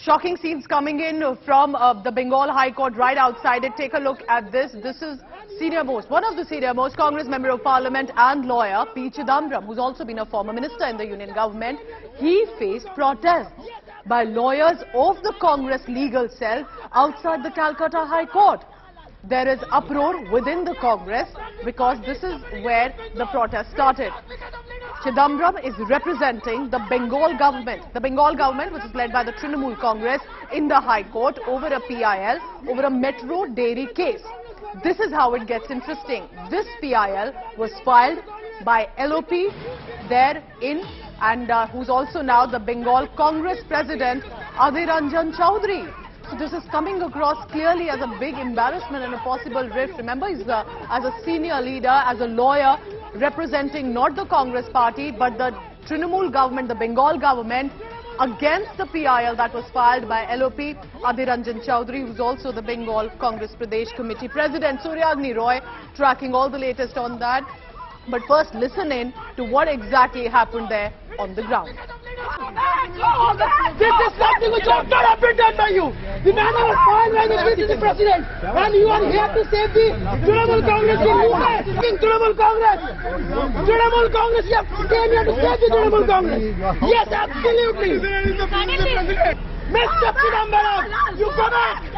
Shocking scenes coming in from the Bengal High Court right outside it. Take a look at this. This is one of the senior-most Congress Member of Parliament and lawyer, P. Chidambaram, who's also been a former minister in the Union government. He faced protests by lawyers of the Congress legal cell outside the Calcutta High Court. There is uproar within the Congress because this is where the protest started. Chidambaram is representing the Bengal government. The Bengal government, which is led by the Trinamool Congress, in the High Court over a PIL, over a metro dairy case. This is how it gets interesting. This PIL was filed by LOP therein, and who's also now the Bengal Congress President, Adhir Ranjan Chaudhary. So this is coming across clearly as a big embarrassment and a possible rift. Remember, he's as a senior leader, as a lawyer, representing not the Congress party, but the Trinamool government, the Bengal government, against the PIL that was filed by LOP, Adhir Ranjan Chaudhary, who's also the Bengal Congress Pradesh Committee President. Suryagni Roy tracking all the latest on that. But first, listen in to what exactly happened there on the ground. This is something which has not been done by you. The matter was filed by the Vice President, and you are here to save the Trinamool Congress. Trinamool Congress. Trinamool Congress, you have came here to save the Trinamool Congress. Yes, absolutely. Mr. Chidambaram, you go back.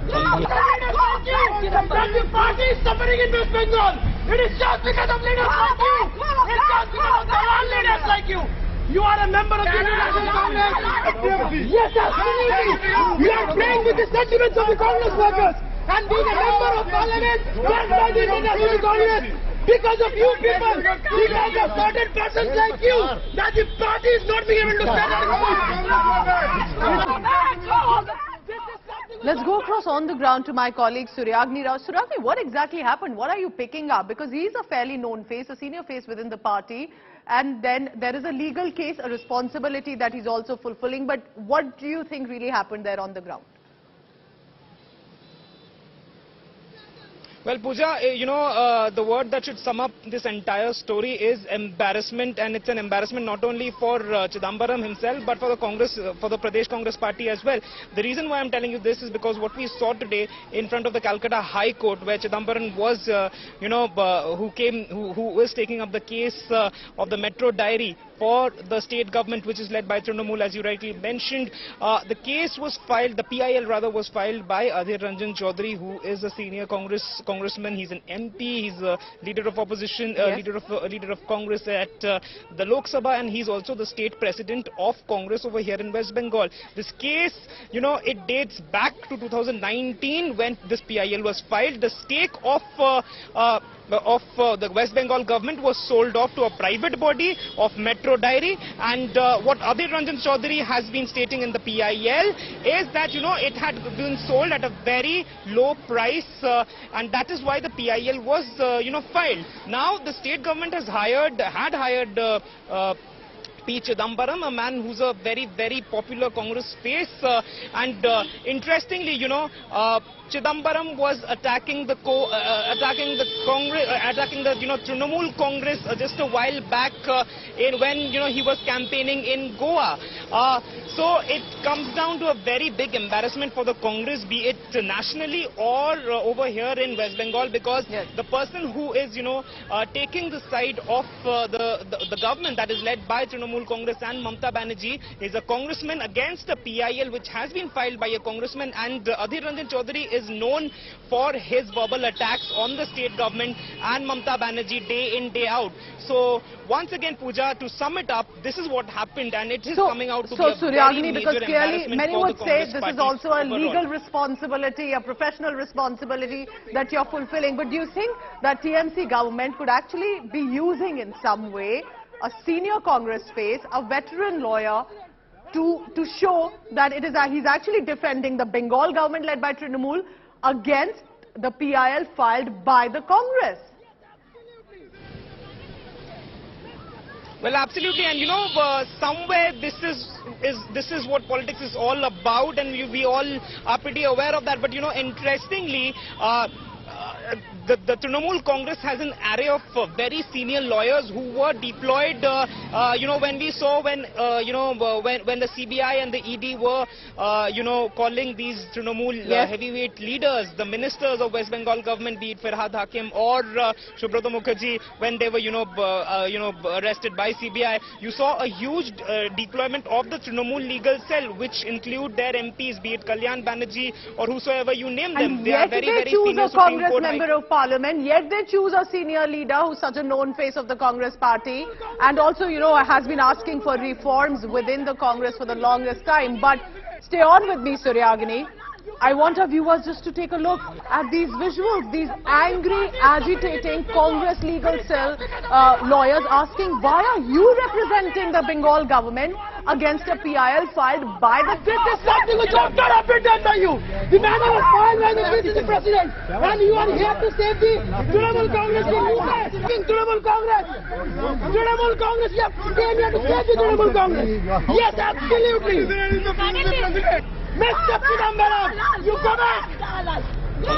The party is suffering in West Bengal. It is just because of leaders like you. It's just because of the leaders like you. You are a member of the National Congress. Yes, absolutely. You are playing with the sentiments of the Congress workers. And being a member of Parliament, led by the National Congress. Because of you people, because of certain persons like you, that the party is not being able to stand up. Let's go across on the ground to my colleague Suryagni Rao. Suryagni, what exactly happened? What are you picking up? Because he's a fairly known face, a senior face within the party. And then there is a legal case, a responsibility that he's also fulfilling. But what do you think really happened there on the ground? Well, Pooja, the word that should sum up this entire story is embarrassment, and it's an embarrassment not only for Chidambaram himself, but for the Congress, for the Pradesh Congress party as well. The reason why I'm telling you this is because what we saw today in front of the Calcutta High Court, where Chidambaram was, who was taking up the case of the metro diary for the state government, which is led by Trinamool, as you rightly mentioned. The case was filed, the PIL rather, was filed by Adhir Ranjan Chaudhary, who is a senior congressman. He's an MP, he's a leader of opposition, yes. leader of Congress at the Lok Sabha, and he's also the state president of Congress over here in West Bengal. This case, it dates back to 2019 when this PIL was filed. The stake of the West Bengal government was sold off to a private body of Metro Dairy, and what Adhir Ranjan Chaudhary has been stating in the PIL is that it had been sold at a very low price, and that is why the PIL was filed. Now the state government had hired P. Chidambaram, a man who's a very, very popular Congress face, and interestingly, Chidambaram was attacking the Trinamool Congress just a while back when he was campaigning in Goa. So it comes down to a very big embarrassment for the Congress, be it nationally or over here in West Bengal, because yes, the person who is taking the side of the government that is led by Trinamool Congress and Mamta Banerjee is a congressman against a PIL which has been filed by a congressman, and Adhir Ranjan Chaudhary is known for his verbal attacks on the state government and Mamta Banerjee day in, day out. So once again, Pooja, to sum it up, this is what happened, and it is coming out to be a very major because clearly many would say this is also a legal responsibility, a professional responsibility that you're fulfilling. But do you think that TMC government could actually be using in some way a senior Congress face, a veteran lawyer, to show that he's actually defending the Bengal government led by Trinamool against the PIL filed by the Congress? Well, absolutely, and somewhere this is what politics is all about, and we all are pretty aware of that. But interestingly, the Trinamool Congress has an array of very senior lawyers who were deployed, when we saw when the CBI and the ED were, calling these Trinamool heavyweight leaders, the ministers of West Bengal government, be it Farhad Hakim or Subrata Mukherjee, when they were, arrested by CBI. You saw a huge deployment of the Trinamool legal cell, which include their MPs, be it Kalyan Banerjee or whosoever you name them. And they are yet very, they very choose senior a Supreme Congress Court member of Parliament, yet they choose a senior leader who's such a known face of the Congress party, and also, has been asking for reforms within the Congress for the longest time. But stay on with me, Suryagini. I want our viewers just to take a look at these visuals, these angry, agitating Congress legal cell lawyers asking, why are you representing the Bengal government against a PIL filed by the... This is something which has not been done by you. The matter was filed by the PCC president, and you are here to save the Trinamool Congress. Trinamool Congress. Trinamool Congress, you have came here to save the Trinamool Congress. Yes, absolutely. Mr. Chidambaram, you go back. The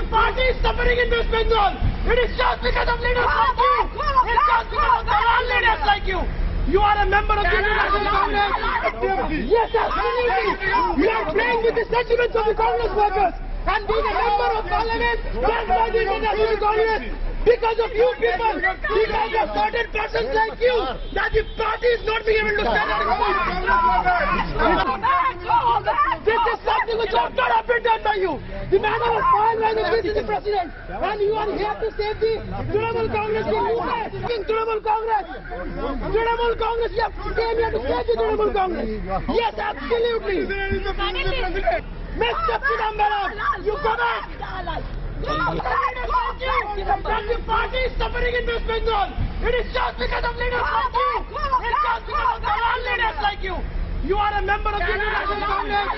party is suffering in West Bengal. It is just because of leaders like you. It's just because of the leaders like you. You are a member of the International Congress. Yes, absolutely. You are playing with the sentiments of the Congress workers and being a member of Parliament held by the International Congress. Because of you people, because of certain persons like you, that the party is not being able to stand up. This is something which has not been done by you. The matter was filed by the PCC president, and you are here to save the Trinamool Congress. Trinamool Congress. Trinamool Congress, you have came here to save the Trinamool Congress. Yes, absolutely. Mr. Chidambaram, you go back. The party is suffering in West Bengal. It is just because of leaders like you. It's just because of the leaders like you. You are a member of the International Congress.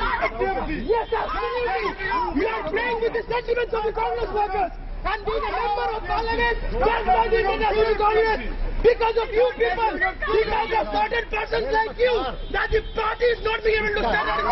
Yes, absolutely. You are playing with the sentiments of the Congress workers and being a member of Parliament held by the International Congress. Because of you people, because of certain persons like you, that the party is not being able to stand up.